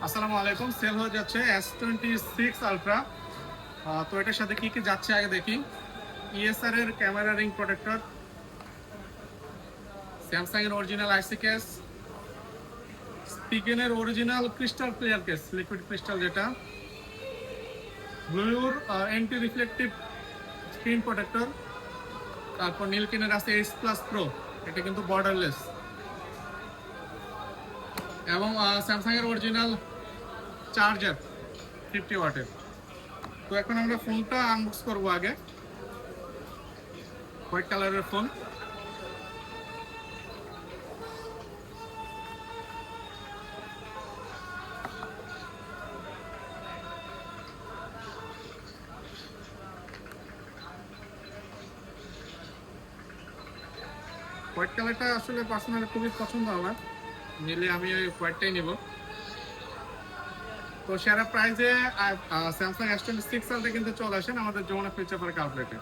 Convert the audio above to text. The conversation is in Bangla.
আসসালামু আলাইকুম। সেল হয়ে যাচ্ছে S26 আলট্রা। তো এটার সাথে কি কি যাচ্ছে আগে দেখি। ESR এর ক্যামেরা রিং প্রোটেক্টর, স্যামসাং এর অরিজিনাল আইসি কেস, স্পিকেনের original crystal clear case, liquid crystal যেটা, ব্লুর অ্যান্টি রিফ্লেকটিভ স্ক্রিন প্রোটেক্টর, তারপর নীলকিনের আছে H+ প্রো, এটা কিন্তু বর্ডারলেস, এবং স্যামসাং এর অরিজিনাল চার্জার 50 ওয়াটের। তো এখন আমরা ফোনটা আনবক্স করবো আগে। হোয়াইট কালারের ফোন। হোয়াইট কালারটা আসলে পার্সোনালি খুবই পছন্দ আমার, নিলে আমি ওই হোয়াইটটাই নিব। তো সেরা প্রাইজে স্যামসাং S26 সালটা কিন্তু চলে আসেন আমাদের যমুনা ফিউচার পার্ক আউটলেটে।